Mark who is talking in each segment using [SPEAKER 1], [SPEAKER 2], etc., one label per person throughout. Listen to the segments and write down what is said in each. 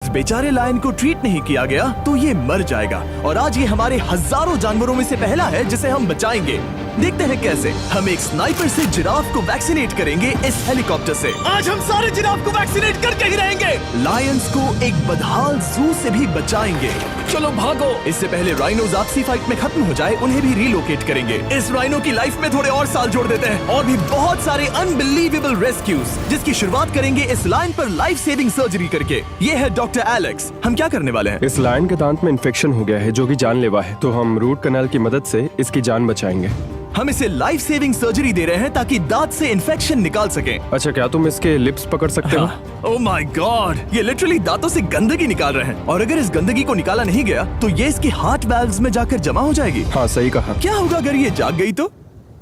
[SPEAKER 1] बेचारे लायन को ट्रीट नहीं किया गया तो ये मर जाएगा। और आज ये हमारे हजारों जानवरों में से पहला है जिसे हम बचाएंगे। देखते हैं कैसे। हम एक स्नाइपर से जिराफ को वैक्सीनेट करेंगे इस हेलीकॉप्टर से। आज हम सारे जिराफ को वैक्सीनेट करके ही रहेंगे। लायंस को एक बदहाल जू से भी बचाएंगे। चलो भागो। इससे पहले राइनोज आपसी फाइट में खत्म हो जाए, उन्हें भी रिलोकेट करेंगे। इस राइनो की लाइफ में थोड़े और साल जोड़ देते हैं और भी बहुत सारे अनबिलीवेबल रेस्क्यूज, जिसकी शुरुआत करेंगे इस लायन पर लाइफ सेविंग सर्जरी करके। ये है डॉक्टर एलेक्स। हम क्या करने वाले हैं?
[SPEAKER 2] इस लायन के दांत में इन्फेक्शन हो गया है जो कि जानलेवा है, तो हम रूट कैनाल की मदद से इसकी जान बचाएंगे।
[SPEAKER 1] हम इसे लाइफ सेविंग सर्जरी दे रहे हैं ताकि दांत से इन्फेक्शन निकाल सकें।
[SPEAKER 2] अच्छा, क्या तुम इसके लिप्स पकड़ सकते हो?
[SPEAKER 1] ओह माय गॉड, ये लिटरली दांतों से गंदगी निकाल रहे हैं। और अगर इस गंदगी को निकाला नहीं गया तो ये इसकी हार्ट वाल्व्स में जाकर जमा हो जाएगी।
[SPEAKER 2] हाँ, सही कहा।
[SPEAKER 1] क्या होगा अगर ये जाग गई तो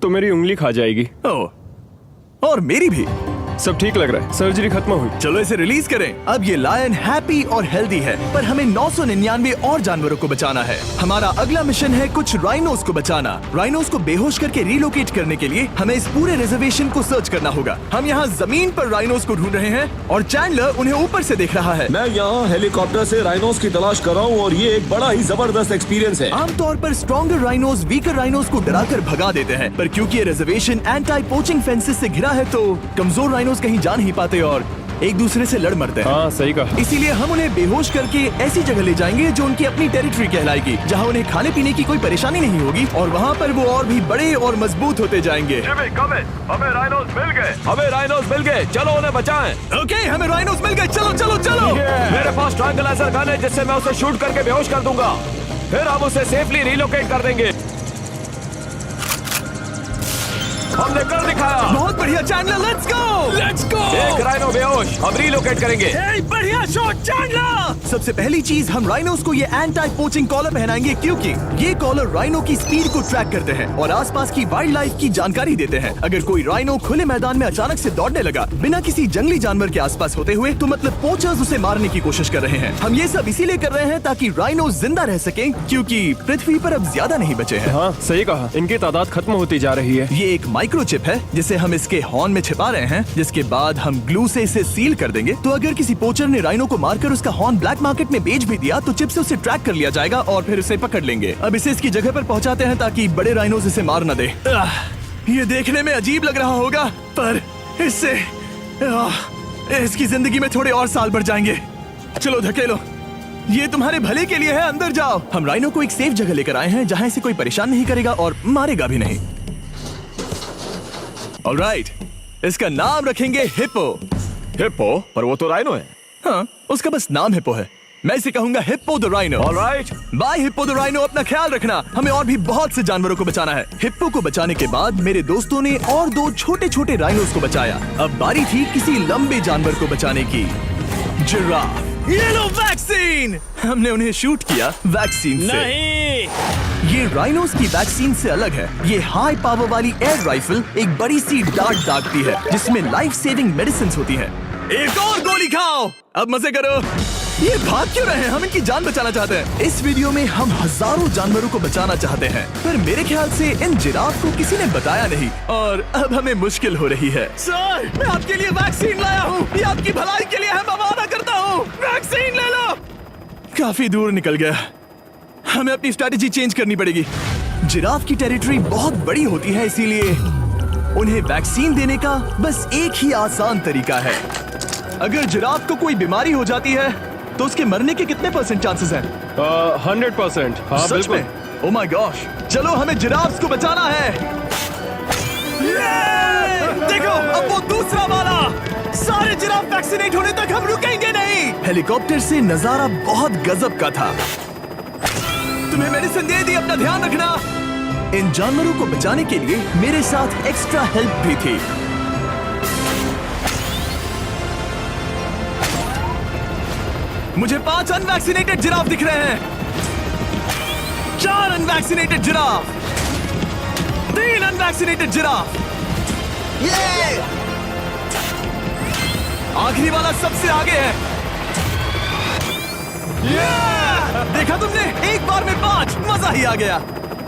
[SPEAKER 2] मेरी उंगली खा जाएगी।
[SPEAKER 1] ओह, और मेरी भी।
[SPEAKER 2] सब ठीक लग रहा है, सर्जरी खत्म हुई।
[SPEAKER 1] चलो इसे रिलीज करें। अब ये लायन हैप्पी और हेल्दी है, पर हमें 999 और जानवरों को बचाना है। हमारा अगला मिशन है कुछ राइनोस को बचाना। राइनोस को बेहोश करके रिलोकेट करने के लिए हमें इस पूरे रिजर्वेशन को सर्च करना होगा। हम यहाँ जमीन पर राइनोस को ढूंढ रहे हैं और चैंडलर उन्हें ऊपर से देख रहा है।
[SPEAKER 3] मैं यहाँ हेलीकॉप्टर से राइनोस की तलाश कर रहा हूँ और ये एक बड़ा ही जबरदस्त एक्सपीरियंस है।
[SPEAKER 1] आमतौर पर स्ट्रॉन्गर राइनोस वीकर राइनोस को डराकर भगा देते हैं, पर क्योंकि ये रिजर्वेशन एंटी पोचिंग फेंसेस से घिरा है तो कमजोर राइनोस कहीं जा नहीं पाते और एक दूसरे से लड़ मरते हैं।
[SPEAKER 2] हाँ, सही कहा।
[SPEAKER 1] इसीलिए हम उन्हें बेहोश करके ऐसी जगह ले जाएंगे जो उनकी अपनी टेरिटरी कहलाएगी, जहाँ उन्हें खाने पीने की कोई परेशानी नहीं होगी और वहाँ पर वो और भी बड़े और मजबूत होते जाएंगे।
[SPEAKER 3] हमें राइनोस मिल गए। हमें राइनोस मिल गए, चलो उन्हें बचाएं।
[SPEAKER 1] ओके, हमें राइनोस मिल गए। चलो चलो चलो।
[SPEAKER 3] मेरे पास ट्रायंगलाइजर गन है जिससे मैं उसे शूट करके बेहोश कर दूंगा, फिर हम उसे सेफली रिलोकेट कर देंगे। हमने कर दिखाया।
[SPEAKER 1] बहुत बढ़िया चैंडलर, लेट्स गो।
[SPEAKER 3] एक राइनो बेहोश, अब रिलोकेट करेंगे।
[SPEAKER 1] बढ़िया शॉट चैंडलर। सबसे पहली चीज, हम राइनोस को ये एंटी पोचिंग कॉलर पहनाएंगे क्योंकि ये कॉलर राइनो की स्पीड को ट्रैक करते हैं और आसपास की वाइल्ड लाइफ की जानकारी देते हैं। अगर कोई राइनो खुले मैदान में अचानक से दौड़ने लगा बिना किसी जंगली जानवर के आसपास होते हुए, तो मतलब पोचर्स उसे मारने की कोशिश कर रहे हैं। हम ये सब इसीलिए कर रहे हैं ताकि राइनो जिंदा रह सके, क्योंकि पृथ्वी पर अब ज्यादा नहीं बचे हैं।
[SPEAKER 2] हाँ, सही कहा। इनकी तादाद खत्म होती जा रही है।
[SPEAKER 1] ये एक माइक्रोचिप है जिसे हम इसके हॉर्न में छिपा रहे हैं, जिसके बाद हम ग्लू से इसे सील कर देंगे। तो अगर किसी पोचर ने राइनो को मारकर उसका हॉर्न ब्लैक मार्केट में बेच भी दिया तो चिप से उसे ट्रैक कर लिया जाएगा और फिर उसे पकड़ लेंगे। अब इसे इसकी जगह पर पहुंचाते हैं ताकि बड़े राइनोस इसे मार न दे। ये देखने में अजीब लग रहा होगा, पर इससे इसकी जिंदगी में थोड़े और साल बढ़ जाएंगे। चलो धकेलो, ये तुम्हारे भले के लिए है। अंदर जाओ। हम राइनो को एक सेफ जगह लेकर आए हैं जहाँ इसे कोई परेशान नहीं करेगा और मारेगा भी नहीं। ऑलराइट, इसका नाम रखेंगे हिप्पो।
[SPEAKER 3] हिप्पो? पर वो तो राइनो है।
[SPEAKER 1] हाँ, उसका बस नाम हिप्पो है। मैं इसे कहूंगा hippo the rhino.
[SPEAKER 3] Alright,
[SPEAKER 1] bye hippo the rhino. अपना ख्याल रखना, हमें और भी बहुत से जानवरों को बचाना है। हिप्पो को बचाने के बाद मेरे दोस्तों ने और 2 छोटे छोटे राइनोस को बचाया। अब बारी थी किसी लंबे जानवर को बचाने की। जिराफ। ये लो वैक्सीन। हमने उन्हें शूट किया वैक्सीन से।
[SPEAKER 4] नहीं,
[SPEAKER 1] ये राइनोस की वैक्सीन से अलग है। ये हाई पावर वाली एयर राइफल एक बड़ी सी डार्ट दागती है जिसमें लाइफ सेविंग मेडिसिन होती है। एक और गोली खाओ, अब मजे करो। ये भाग क्यों रहे हैं? हम इनकी जान बचाना चाहते हैं। इस वीडियो में हम हजारों जानवरों को बचाना चाहते हैं, पर मेरे ख्याल से इन जिराफ को किसी ने बताया नहीं और अब हमें मुश्किल हो रही है। सर, मैं आपके लिए वैक्सीन लाया हूँ। ये आपकी भलाई के लिए है, मैं वादा करता हूँ। वैक्सीन ले लो। काफी दूर निकल गया, हमें अपनी स्ट्रैटेजी चेंज करनी पड़ेगी। जिराफ की टेरिटरी बहुत बड़ी होती है, इसीलिए उन्हें वैक्सीन देने का बस एक ही आसान तरीका है। अगर जिराफ को कोई बीमारी हो जाती है तो उसके मरने के कितने % चांसेस हैं?
[SPEAKER 2] 100%। हाँ,
[SPEAKER 1] सच
[SPEAKER 2] बिल्कुल।
[SPEAKER 1] में? ओह माय गॉश, चलो हमें जिराफ्स को बचाना है। देखो, अब वो दूसरा वाला। सारे जिराफ वैक्सीनेट होने तक हम रुकेंगे नहीं। हेलीकॉप्टर से नजारा बहुत गजब का था। तुम्हें मेडिसिन दे दी, अपना ध्यान रखना। इन जानवरों को बचाने के लिए मेरे साथ एक्स्ट्रा हेल्प भी थी। मुझे 5 अनवैक्सीनेटेड जिराफ दिख रहे हैं। 4 अनवैक्सीनेटेड जिराफ, 3 अनवैक्सीनेटेड जिराफ। ये आखिरी वाला सबसे आगे है। देखा तुमने, एक बार में 5। मजा ही आ गया।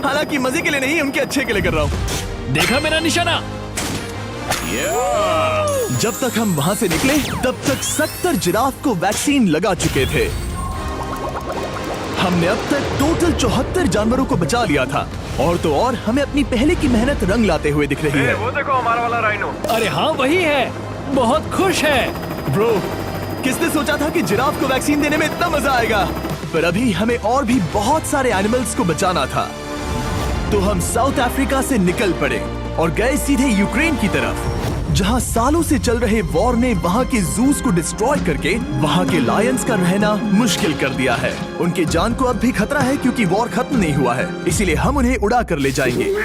[SPEAKER 1] हालांकि मजे के लिए नहीं, उनके अच्छे के लिए कर रहा हूँ।
[SPEAKER 4] देखा मेरा निशाना?
[SPEAKER 1] जब तक हम वहाँ से निकले तब तक 70 जिराफ को वैक्सीन लगा चुके थे। हमने अब तक टोटल 74 जानवरों को बचा लिया था। और तो और हमें अपनी पहले की मेहनत रंग लाते हुए दिख रही है।
[SPEAKER 3] वो देखो हमारा वाला राइनो।
[SPEAKER 4] अरे हाँ वही है, बहुत खुश है।
[SPEAKER 1] ब्रो, किसने सोचा था कि जिराफ को वैक्सीन देने में इतना मजा आएगा। पर अभी हमें और भी बहुत सारे एनिमल्स को बचाना था। तो हम साउथ अफ्रीका से निकल पड़े और गए सीधे यूक्रेन की तरफ, जहां सालों से चल रहे वॉर ने वहां के जूस को डिस्ट्रॉय करके वहां के लायंस का रहना मुश्किल कर दिया है। उनके जान को अब भी खतरा है क्योंकि वॉर खत्म नहीं हुआ है, इसीलिए हम उन्हें उड़ा कर ले जाएंगे।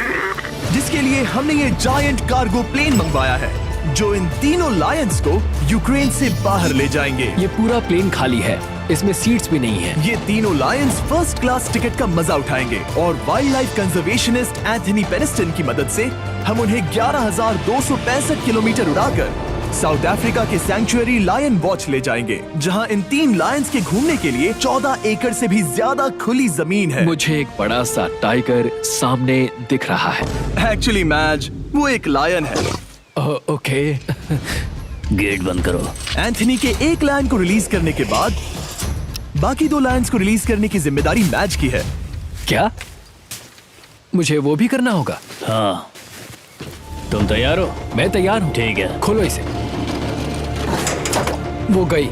[SPEAKER 1] जिसके लिए हमने ये जायंट कार्गो प्लेन मंगवाया है जो इन तीनों लायंस को यूक्रेन से बाहर ले जाएंगे।
[SPEAKER 4] ये पूरा प्लेन खाली है, इसमेमें सीट्स भी नहीं है।
[SPEAKER 1] ये तीनों लायंस फर्स्ट क्लास टिकट का मजा उठाएंगे और वाइल्ड लाइफ कंजर्वेशनिस्ट एंथनी पेनिस्टन की मदद से हम उन्हें 11,265 किलोमीटर उड़ाकर साउथ अफ्रीका के सैंक्चुअरी लायन वॉच ले जाएंगे, जहां इन 3 लायंस के घूमने के लिए 14 एकड़ से भी ज्यादा खुली जमीन है।
[SPEAKER 4] मुझे एक बड़ा सा टाइगर सामने दिख रहा है।
[SPEAKER 1] एक्चुअली मैच, वो एक लायन है।
[SPEAKER 4] ओके।
[SPEAKER 5] गेट बंद करो।
[SPEAKER 1] एंथनी के एक लायन को रिलीज करने के बाद बाकी 2 लायंस को रिलीज करने की जिम्मेदारी मैच की है।
[SPEAKER 4] क्या मुझे वो भी करना होगा?
[SPEAKER 5] हाँ, तुम तैयार हो?
[SPEAKER 4] मैं तैयार हूँ।
[SPEAKER 5] ठीक है।
[SPEAKER 4] खोलो इसे। वो गई।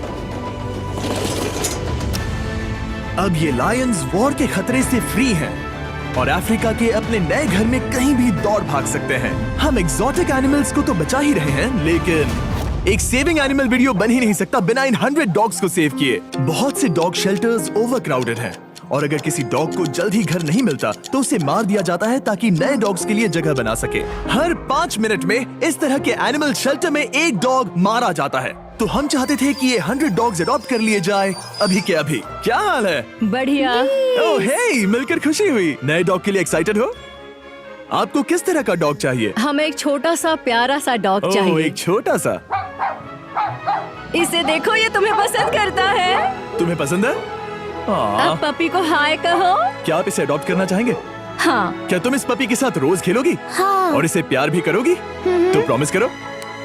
[SPEAKER 1] अब ये लायंस वॉर के खतरे से फ्री हैं और अफ्रीका के अपने नए घर में कहीं भी दौड़ भाग सकते हैं। हम एग्जॉटिक एनिमल्स को तो बचा ही रहे हैं, लेकिन एक सेविंग एनिमल वीडियो बन ही नहीं सकता बिना इन 100 डॉग्स को सेव किए। बहुत से डॉग शेल्टर्स ओवरक्राउडेड हैं और अगर किसी डॉग को जल्द ही घर नहीं मिलता तो उसे मार दिया जाता है ताकि नए डॉग्स के लिए जगह बना सके। हर 5 मिनट में इस तरह के एनिमल शेल्टर में एक डॉग मारा जाता है। तो हम चाहते थे कि ये 100 डॉग्स अडॉप्ट कर लिए जाए अभी के अभी। क्या हाल है?
[SPEAKER 6] बढ़िया।
[SPEAKER 1] ओह हे, मिलकर खुशी हुई। नए डॉग के लिए एक्साइटेड हो? आपको किस तरह का डॉग चाहिए?
[SPEAKER 6] हमें एक छोटा सा प्यारा सा डॉग
[SPEAKER 1] ओह,
[SPEAKER 6] चाहिए।
[SPEAKER 1] एक छोटा सा।
[SPEAKER 6] इसे देखो, ये तुम्हें पसंद करता है।
[SPEAKER 1] तुम्हें पसंद है?
[SPEAKER 6] अब पपी को हाय कहो।
[SPEAKER 1] क्या आप इसे अडॉप्ट करना चाहेंगे?
[SPEAKER 6] हाँ।
[SPEAKER 1] क्या तुम इस पपी के साथ रोज खेलोगी?
[SPEAKER 6] हाँ।
[SPEAKER 1] और इसे प्यार भी करोगी? तो प्रॉमिस करो।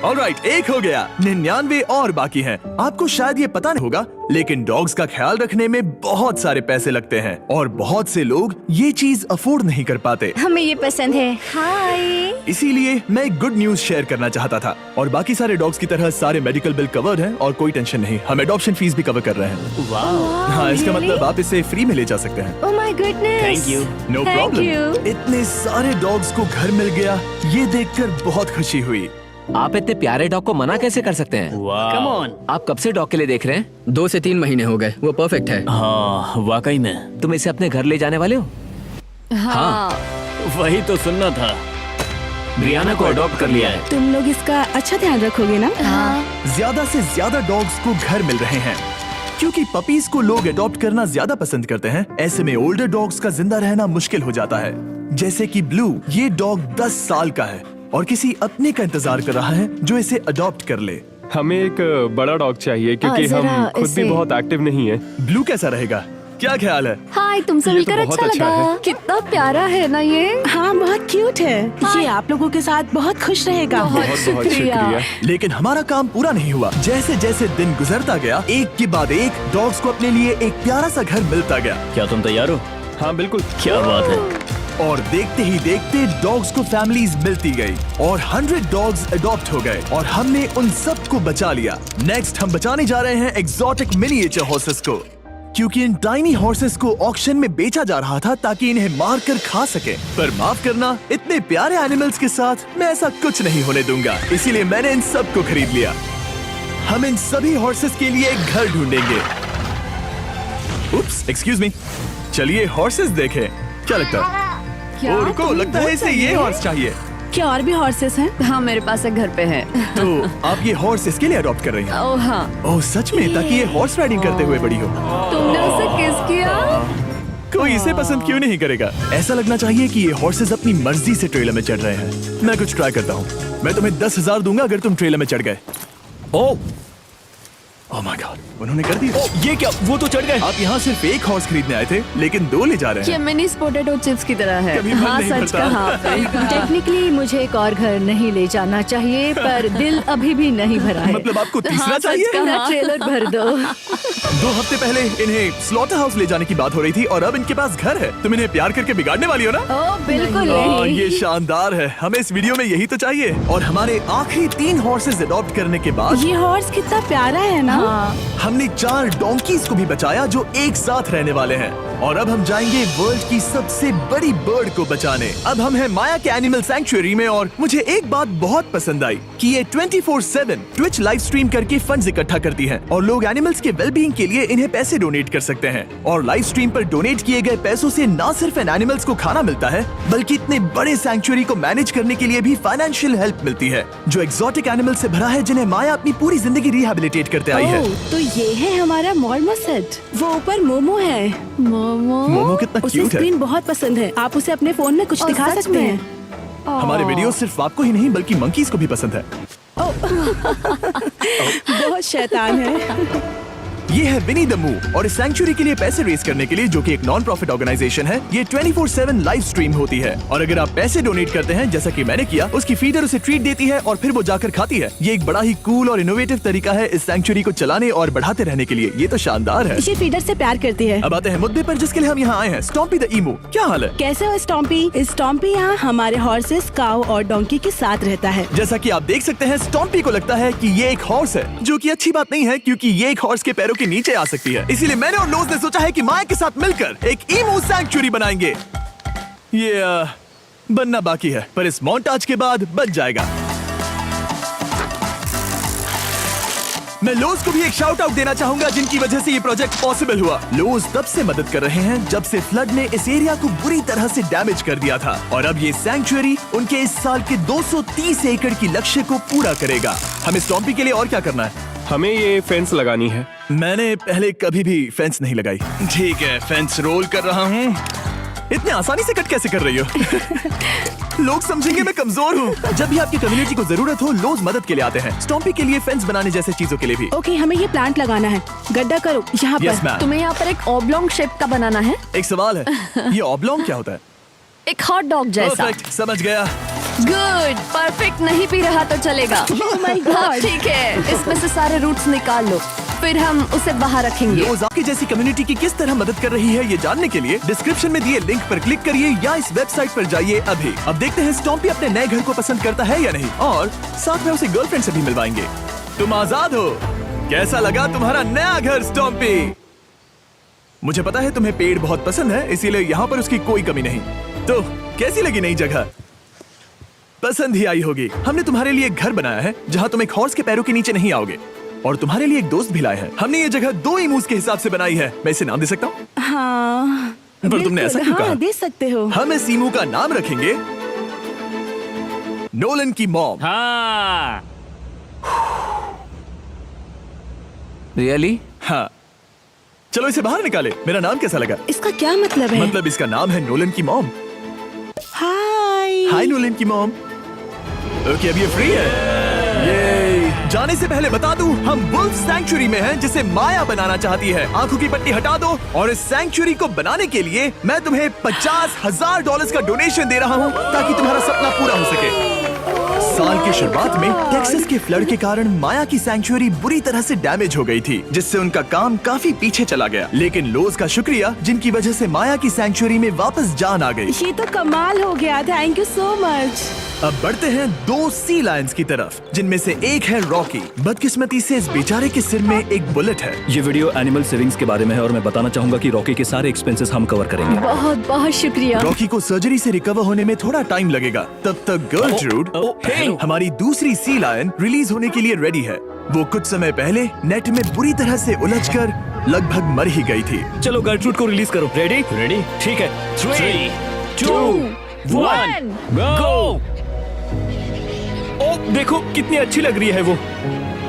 [SPEAKER 1] ऑलराइट, एक हो गया। 99 और बाकी हैं। आपको शायद ये पता नहीं होगा, लेकिन डॉग्स का ख्याल रखने में बहुत सारे पैसे लगते हैं और बहुत से लोग ये चीज अफोर्ड नहीं कर पाते।
[SPEAKER 6] हमें ये पसंद है। हाय।
[SPEAKER 1] इसीलिए मैं एक गुड न्यूज शेयर करना चाहता था। और बाकी सारे डॉग्स की तरह सारे मेडिकल बिल कवर्ड हैं और कोई टेंशन नहीं। हम एडॉप्शन फीस भी कवर कर रहे हैं। हाँ, इसका मतलब आप इसे फ्री में ले जा सकते हैं।
[SPEAKER 6] Oh my goodness.
[SPEAKER 5] Thank you.
[SPEAKER 1] No
[SPEAKER 6] Thank
[SPEAKER 1] problem.
[SPEAKER 6] you.
[SPEAKER 1] इतने सारे डॉग्स को घर मिल गया, ये देखकर बहुत खुशी हुई।
[SPEAKER 7] आप इतने प्यारे डॉग को मना कैसे कर सकते हैं?
[SPEAKER 5] Come on.
[SPEAKER 7] आप कब से डॉग के लिए देख रहे हैं?
[SPEAKER 4] 2 से 3 महीने हो गए, वो परफेक्ट है।
[SPEAKER 5] हाँ, वाकई में।
[SPEAKER 7] तुम इसे अपने घर ले जाने वाले हो?
[SPEAKER 6] हाँ।
[SPEAKER 5] वही तो सुनना था। ब्रियाना को अडॉप्ट कर लिया है।
[SPEAKER 8] तुम लोग इसका अच्छा ध्यान रखोगे ना?
[SPEAKER 6] हाँ।
[SPEAKER 1] ज्यादा से ज्यादा डॉग्स को घर मिल रहे हैं क्योंकि पपीज को लोग अडॉप्ट करना ज्यादा पसंद करते हैं। ऐसे में ओल्डर डॉग्स का जिंदा रहना मुश्किल हो जाता है। जैसे कि ब्लू, ये डॉग 10 साल का है और किसी अपने का इंतजार कर रहा है जो इसे अडॉप्ट कर ले।
[SPEAKER 2] हमें एक बड़ा डॉग चाहिए क्योंकि
[SPEAKER 8] जरा
[SPEAKER 2] हम खुद भी
[SPEAKER 8] इसे-
[SPEAKER 2] बहुत एक्टिव नहीं है।
[SPEAKER 1] ब्लू कैसा रहेगा? क्या ख्याल है?
[SPEAKER 8] हाय, तुमसे
[SPEAKER 2] ये तो
[SPEAKER 8] मिलकर
[SPEAKER 2] बहुत
[SPEAKER 8] अच्छा
[SPEAKER 2] अच्छा
[SPEAKER 8] लगा।
[SPEAKER 2] है।
[SPEAKER 6] कितना प्यारा है ना ये।
[SPEAKER 8] हाँ, बहुत क्यूट है। ये आप लोगों के साथ बहुत खुश रहेगा।
[SPEAKER 6] बहुत
[SPEAKER 2] बहुत बहुत शुक्रिया।
[SPEAKER 1] लेकिन हमारा काम पूरा नहीं हुआ। जैसे जैसे दिन गुजरता गया, एक के बाद एक डॉग्स को अपने लिए एक प्यारा सा घर मिलता गया।
[SPEAKER 5] क्या तुम तैयार हो?
[SPEAKER 2] हाँ बिल्कुल।
[SPEAKER 5] क्या बात है।
[SPEAKER 1] और देखते ही देखते डॉग्स को फैमिलीज मिलती गई और 100 डॉग्स अडॉप्ट हो गए और हमने उन सब को बचा लिया। नेक्स्ट हम बचाने जा रहे हैं एग्जॉटिक मिनिएचर हॉर्सेस को, क्योंकि इन टाइनी हॉर्सेस को ऑक्शन में बेचा जा रहा था ताकि इन्हें मार कर खा सके। पर माफ करना, इतने प्यारे एनिमल्स के साथ मैं ऐसा कुछ नहीं होने दूंगा। इसीलिए मैंने इन सब को खरीद लिया। हम इन सभी हॉर्सेस के लिए एक घर ढूंढेंगे। उप्स, एक्सक्यूज मी। चलिए हॉर्सेस देखें। क्या लगता है? ओ रुको, लगता है इसे ये हॉर्स चाहिए।
[SPEAKER 8] क्या और भी हॉर्सेस हैं?
[SPEAKER 6] हाँ, मेरे पास एक घर पे है।
[SPEAKER 1] तो आप ये हॉर्स इसके लिए अडॉप्ट कर रही हैं?
[SPEAKER 6] ओह हाँ।
[SPEAKER 1] ओह सच में? ताकि ये हॉर्स राइडिंग करते हुए बड़ी हो।
[SPEAKER 6] तुमने उसे किस किया?
[SPEAKER 1] कोई इसे पसंद क्यों नहीं करेगा? ऐसा लगना चाहिए कि ये हॉर्सेस अपनी मर्जी से ट्रेलर में चढ़ रहे हैं। मैं कुछ ट्राई करता हूँ। मैं तुम्हें 10,000 दूंगा अगर तुम ट्रेलर में चढ़ गए।
[SPEAKER 7] ओ,
[SPEAKER 1] ओह माय गॉड, उन्होंने कर दिया।
[SPEAKER 3] ये क्या, वो तो चढ़ गए।
[SPEAKER 1] आप यहाँ सिर्फ एक हॉर्स खरीदने आए थे, लेकिन 2 ले जा रहे
[SPEAKER 6] ये
[SPEAKER 1] हैं।
[SPEAKER 6] मिनी पोटैटो चिप्स की तरह है।
[SPEAKER 1] कभी मन
[SPEAKER 6] हाँ
[SPEAKER 1] नहीं
[SPEAKER 6] सच
[SPEAKER 1] भरता।
[SPEAKER 6] कहा आपने।
[SPEAKER 8] टेक्निकली मुझे एक और घर नहीं ले जाना चाहिए, पर दिल अभी भी नहीं भरा है।
[SPEAKER 1] मतलब आपको तीसरा
[SPEAKER 6] हाँ, सच
[SPEAKER 1] चाहिए?
[SPEAKER 6] कहा।
[SPEAKER 8] मेरा ट्रेलर भर दो।
[SPEAKER 1] 2 हफ्ते पहले इन्हें स्लॉटर हाउस ले जाने की बात हो रही थी और अब इनके पास घर है। तुम इन्हें प्यार करके बिगाड़ने वाली हो ना?
[SPEAKER 8] ओ बिल्कुल
[SPEAKER 1] हाँ,
[SPEAKER 8] नहीं।
[SPEAKER 1] ये शानदार है। हमें इस वीडियो में यही तो चाहिए। और हमारे आखिरी 3 हॉर्सेस अडॉप्ट करने के बाद
[SPEAKER 8] ये हॉर्स कितना प्यारा है ना।
[SPEAKER 1] हमने 4 डोंकीज को भी बचाया जो एक साथ रहने वाले हैं। और अब हम जाएंगे वर्ल्ड की सबसे बड़ी बर्ड को बचाने। अब हम हैं माया के एनिमल सैंक्चुअरी में और मुझे एक बात बहुत पसंद आई कि ये 24/7 ट्विच लाइव स्ट्रीम करके फंड्स इकट्ठा करती है और लोग एनिमल्स के वेलबींग के लिए इन्हें पैसे डोनेट कर सकते हैं। और लाइव स्ट्रीम पर डोनेट किए गए पैसों से न सिर्फ इन एनिमल्स को खाना मिलता है, बल्कि इतने बड़े सैंक्चुअरी को मैनेज करने के लिए भी फाइनेंशियल हेल्प मिलती है, जो एक्सोटिक एनिमल से भरा है जिन्हें माया अपनी पूरी जिंदगी रिहैबिलिटेट करते आई है।
[SPEAKER 8] ओह, तो ये है हमारा मॉर्मोसेट। वो ऊपर मोमो है।
[SPEAKER 1] मोमो कितना
[SPEAKER 8] उसे
[SPEAKER 1] क्यूट है।
[SPEAKER 8] स्क्रीन बहुत पसंद है। आप उसे अपने फोन में कुछ
[SPEAKER 6] ओह,
[SPEAKER 8] दिखा
[SPEAKER 6] सच
[SPEAKER 8] सकते
[SPEAKER 6] में?
[SPEAKER 8] हैं।
[SPEAKER 1] हमारे वीडियो सिर्फ आपको ही नहीं बल्कि मंकीज को भी पसंद है।
[SPEAKER 8] बहुत शैतान है।
[SPEAKER 1] ये है विनी द मू और इस सैंक्चुअरी के लिए पैसे रेज करने के लिए, जो कि एक नॉन प्रॉफिट ऑर्गेनाइजेशन है, ये 24/7 लाइव स्ट्रीम होती है। और अगर आप पैसे डोनेट करते हैं जैसा कि मैंने किया, उसकी फीडर उसे ट्रीट देती है और फिर वो जाकर खाती है। ये एक बड़ा ही कूल और इनोवेटिव तरीका है इस सैंक्चुअरी को चलाने और बढ़ाते रहने के लिए। ये तो शानदार है।
[SPEAKER 8] ये फीडर से प्यार करती है।
[SPEAKER 1] अब आते हैं मुद्दे पर जिसके लिए हम यहाँ आए हैं, स्टॉम्पी द ईमू। क्या हाल है?
[SPEAKER 8] कैसे हो स्टॉम्पी? स्टॉम्पी यहाँ हमारे हॉर्सेस, काऊ और डोंकी के साथ रहता है।
[SPEAKER 1] जैसा कि आप देख सकते हैं, स्टॉम्पी को लगता है कि ये एक हॉर्स है, जो कि अच्छी बात नहीं है क्योंकि ये एक हॉर्स के पैरों के नीचे आ सकती है। इसीलिए मैंने और लोज ने सोचा है कि माया के साथ मिलकर एक ईमू सैंक्चुअरी बनाएंगे। ये बनना बाकी है, पर इस मोंटाज के बाद बन जाएगा। मैं लोज को भी एक शाउट आउट देना चाहूंगा, जिनकी वजह से ये प्रोजेक्ट पॉसिबल हुआ। लोज तब से मदद कर रहे हैं जब से फ्लड ने इस एरिया को बुरी तरह से डैमेज कर दिया था, और अब ये सैंक्चुअरी उनके इस साल के 230 एकड़ की लक्ष्य को पूरा करेगा। हमें स्टॉम्पी के लिए और क्या करना है?
[SPEAKER 2] हमें ये फेंस लगानी है।
[SPEAKER 1] मैंने पहले कभी भी फेंस नहीं लगाई। ठीक है, फेंस रोल कर रहा हूँ। इतने आसानी से कट कैसे कर रही हो? लोग समझेंगे मैं कमजोर हूँ। जब भी आपकी कम्युनिटी को जरूरत हो, लोग मदद के लिए आते हैं। स्टॉम्पी के लिए फेंस बनाने जैसे चीजों के लिए भी।
[SPEAKER 8] ओके, हमें ये प्लांट लगाना है। गड्ढा करो यहाँ
[SPEAKER 1] यस
[SPEAKER 8] पर।
[SPEAKER 1] मैम।
[SPEAKER 6] तुम्हें यहाँ पर एक ऑब्लोंग शेप का बनाना है,
[SPEAKER 1] एक सवाल है, ये ऑब्लोंग क्या होता है?
[SPEAKER 6] एक हॉट डॉग जैसा।
[SPEAKER 1] परफेक्ट, समझ गया।
[SPEAKER 6] गुड, परफेक्ट नहीं पी रहा तो चलेगा।
[SPEAKER 8] Oh my God.
[SPEAKER 6] हाँ, ठीक है, इसमें से सारे रूट्स निकाल लो, फिर हम उसे बाहर रखेंगे।
[SPEAKER 1] लोग आपकी जैसी कम्युनिटी की किस तरह मदद कर रही है, ये जानने के लिए डिस्क्रिप्शन में दिए लिंक पर क्लिक करिए या इस वेबसाइट पर जाइए अभी। अब देखते हैं स्टॉम्पी अपने नए घर को पसंद करता है या नहीं, और साथ में उसे गर्लफ्रेंड से भी मिलवाएंगे। तुम आजाद हो। कैसा लगा तुम्हारा नया घर स्टॉम्पी? मुझे पता है तुम्हें पेड़ बहुत पसंद है, इसीलिए यहाँ पर उसकी कोई कमी नहीं। तो कैसी लगी नई जगह? पसंद ही आई होगी। हमने तुम्हारे लिए एक घर बनाया है जहाँ तुम एक हॉर्स के पैरों के नीचे नहीं आओगे, और तुम्हारे लिए एक दोस्त भी लाए हैं। हमने ये जगह 2 ईमूस के हिसाब से बनाई है। मैं इसे नाम दे सकता हूँ?
[SPEAKER 8] हाँ,
[SPEAKER 1] पर तुमने ऐसा क्यों कहा?
[SPEAKER 8] हाँ, दे सकते हो।
[SPEAKER 1] हम इस ईमू का नाम रखेंगे नोलन की मॉम।
[SPEAKER 5] हाँ,
[SPEAKER 7] रियली?
[SPEAKER 1] हाँ, चलो इसे बाहर निकाले। मेरा नाम कैसा लगा?
[SPEAKER 8] इसका क्या मतलब है?
[SPEAKER 1] मतलब इसका नाम है नोलन की मॉम।
[SPEAKER 8] हाय।
[SPEAKER 1] हाय नोलन की मॉम। ओके, अब ये फ्री है। ये जाने से पहले बता दूं, हम वुल्फ सैंक्चुअरी में हैं, जिसे माया बनाना चाहती है। आंखों की पट्टी हटा दो, और इस सैंक्चुअरी को बनाने के लिए मैं तुम्हें $50,000 का डोनेशन दे रहा हूं, ताकि तुम्हारा सपना पूरा हो सके। साल की शुरुआत में टेक्सास के फ्लड के कारण माया की सैंक्चुअरी बुरी तरह से डैमेज हो गई थी, जिससे उनका काम काफी पीछे चला गया। लेकिन लोज का शुक्रिया, जिनकी वजह से माया की सैंक्चुअरी में वापस जान आ गई।
[SPEAKER 8] ये तो कमाल हो गया। Thank you so much.
[SPEAKER 1] अब बढ़ते हैं 2 सी लायंस की तरफ, जिनमें से एक है रॉकी। बदकिस्मती से इस बेचारे के सिर में एक बुलेट है।
[SPEAKER 9] ये वीडियो एनिमल सेविंग्स के बारे में है और मैं बताना चाहूंगा कि रॉकी के सारे एक्सपेंसेस हम कवर करेंगे।
[SPEAKER 6] बहुत बहुत शुक्रिया।
[SPEAKER 1] रॉकी को सर्जरी से रिकवर होने में थोड़ा टाइम लगेगा। तब तक गर्लट्रूड, हमारी दूसरी सी लायन, रिलीज होने के लिए रेडी है। वो कुछ समय पहले नेट में बुरी तरह से उलझकर लगभग मर ही गई थी।
[SPEAKER 9] चलो गर्लट्रूड को रिलीज करो। रेडी?
[SPEAKER 5] रेडी?
[SPEAKER 9] ठीक है।
[SPEAKER 5] 3, 2, 1, गो!
[SPEAKER 9] ओ देखो कितनी अच्छी लग रही है वो।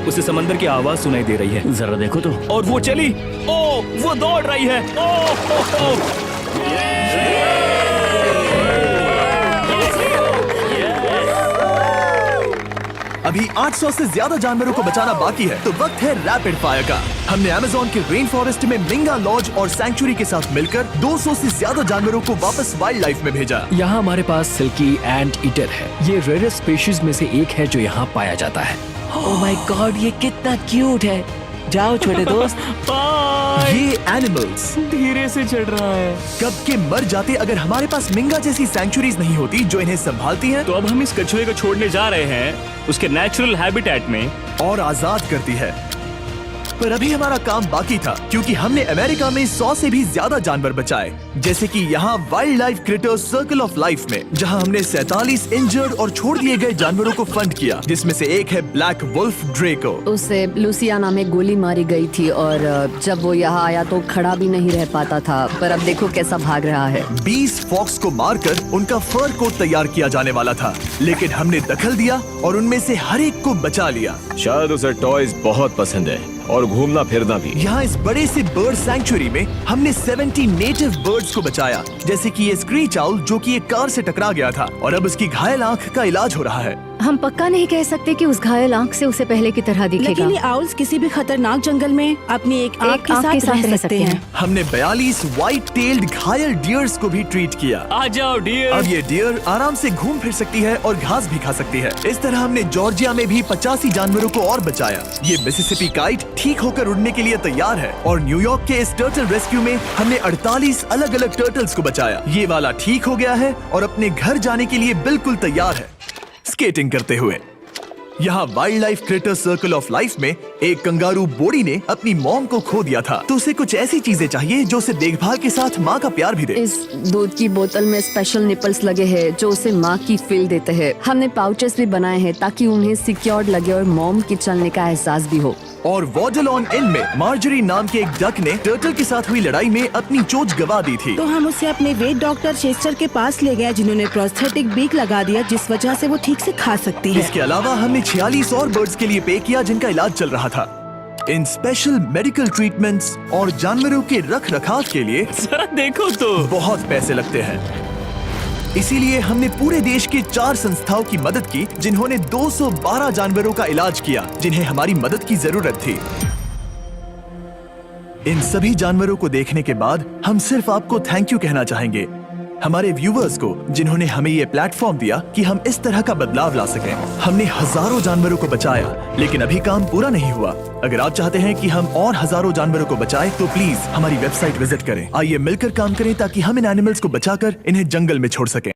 [SPEAKER 9] उसे समंदर की आवाज सुनाई दे रही है।
[SPEAKER 5] जरा देखो तो।
[SPEAKER 9] और वो चली। ओ वो दौड़ रही है। ओ।
[SPEAKER 1] अभी 800 से ज्यादा जानवरों को बचाना बाकी है, तो वक्त है रैपिड फायर का। हमने अमेज़न के रेन फॉरेस्ट में मिंगा लॉज और सैंक्चुरी के साथ मिलकर 200 से ज्यादा जानवरों को वापस वाइल्ड लाइफ में भेजा।
[SPEAKER 4] यहाँ हमारे पास सिल्की एंट ईटर है। ये रेयरेस्ट स्पीशीज में से एक है जो यहाँ पाया जाता है।
[SPEAKER 7] ओह माय गॉड, ये कितना क्यूट है। जाओ छोटे दोस्त।
[SPEAKER 1] ये एनिमल्स
[SPEAKER 5] धीरे से चढ़ रहा है।
[SPEAKER 1] कब के मर जाते अगर हमारे पास मिंगा जैसी सैंक्चुरीज नहीं होती जो इन्हें संभालती हैं
[SPEAKER 5] तो अब हम इस कछुए को छोड़ने जा रहे हैं उसके नेचुरल हैबिटेट में
[SPEAKER 1] और आजाद करती है। पर अभी हमारा काम बाकी था, क्योंकि हमने अमेरिका में 100 से भी ज्यादा जानवर बचाए, जैसे कि यहाँ wild life critters circle of life में, जहाँ हमने 47 इंजर्ड और छोड़ दिए गए जानवरों को फंड किया, जिसमें से एक है ब्लैक वुल्फ ड्रेको।
[SPEAKER 6] उसे लुसियाना में गोली मारी गई थी और जब वो यहाँ आया तो खड़ा भी नहीं रह पाता था, पर अब देखो कैसा भाग रहा है।
[SPEAKER 1] 20 फॉक्स को मारकर उनका फर कोट तैयार किया जाने वाला था, लेकिन हमने दखल दिया और उनमें से हर एक को बचा लिया।
[SPEAKER 3] शायद उसे टॉयज बहुत पसंद है और घूमना फिरना भी।
[SPEAKER 1] यहाँ इस बड़े से बर्ड सैंक्चुरी में हमने 70 नेटिव बर्ड्स को बचाया, जैसे कि ये स्क्रीच आउल जो कि एक कार से टकरा गया था और अब उसकी घायल आंख का इलाज हो रहा है।
[SPEAKER 8] हम पक्का नहीं कह सकते कि उस घायल आंख से उसे पहले की तरह दिखेगा।
[SPEAKER 10] लेकिन ये आउल्स किसी भी खतरनाक जंगल में अपनी एक आंख के साथ रह सकते हैं।
[SPEAKER 1] हमने 42 व्हाइट टेल्ड घायल डियर्स को भी ट्रीट किया।
[SPEAKER 5] आ जाओ डियर।
[SPEAKER 1] अब ये डियर आराम से घूम फिर सकती है और घास भी खा सकती है। इस तरह हमने जॉर्जिया में भी 85 जानवरों को और बचाया। ये मिसिसिपी काइट ठीक होकर उड़ने के लिए तैयार है और न्यूयॉर्क के इस टर्टल रेस्क्यू में हमने 48 अलग अलग टर्टल्स को बचाया। ये वाला ठीक हो गया है और अपने घर जाने के लिए बिल्कुल तैयार है स्केटिंग करते हुए। यहाँ wild life critter circle of life में एक कंगारू बोडी ने अपनी मॉम को खो दिया था, तो उसे कुछ ऐसी चीजें चाहिए जो उसे देखभाल के साथ माँ का प्यार भी दे।
[SPEAKER 6] इस दूध की बोतल में स्पेशल निपल्स लगे हैं जो उसे माँ की फील देते हैं। हमने पाउचेस भी बनाए हैं ताकि उन्हें सिक्योर्ड लगे और मॉम के चलने का एहसास भी हो।
[SPEAKER 1] और वॉडल ऑन इन में मार्जरी नाम के एक डक ने टर्टल के साथ हुई लड़ाई में अपनी चोंच गवा दी थी,
[SPEAKER 10] तो हम उसे अपने वेट डॉक्टर चेस्टर के पास ले गए, जिन्होंने प्रोस्थेटिक बीक लगा दिया जिस वजह से वो ठीक से खा सकती है।
[SPEAKER 1] इसके अलावा हमने 46 और बर्ड्स के लिए पे किया जिनका इलाज चल रहा था। इन स्पेशल मेडिकल ट्रीटमेंट्स और जानवरों के रख रखाव के लिए
[SPEAKER 5] जरा देखो तो
[SPEAKER 1] बहुत पैसे लगते हैं। इसीलिए हमने पूरे देश के 4 संस्थाओं की मदद की जिन्होंने 212 जानवरों का इलाज किया जिन्हें हमारी मदद की जरूरत थी। इन सभी जानवरों को देखने के बाद हम सिर्फ आपको थैंक यू कहना चाहेंगे, हमारे व्यूवर्स को जिन्होंने हमें ये प्लेटफॉर्म दिया कि हम इस तरह का बदलाव ला सकें। हमने हजारों जानवरों को बचाया, लेकिन अभी काम पूरा नहीं हुआ। अगर आप चाहते हैं कि हम और हजारों जानवरों को बचाएं, तो प्लीज हमारी वेबसाइट विजिट करें। आइए मिलकर काम करें ताकि हम इन एनिमल्स को बचाकर इन्हें जंगल में छोड़ सकें।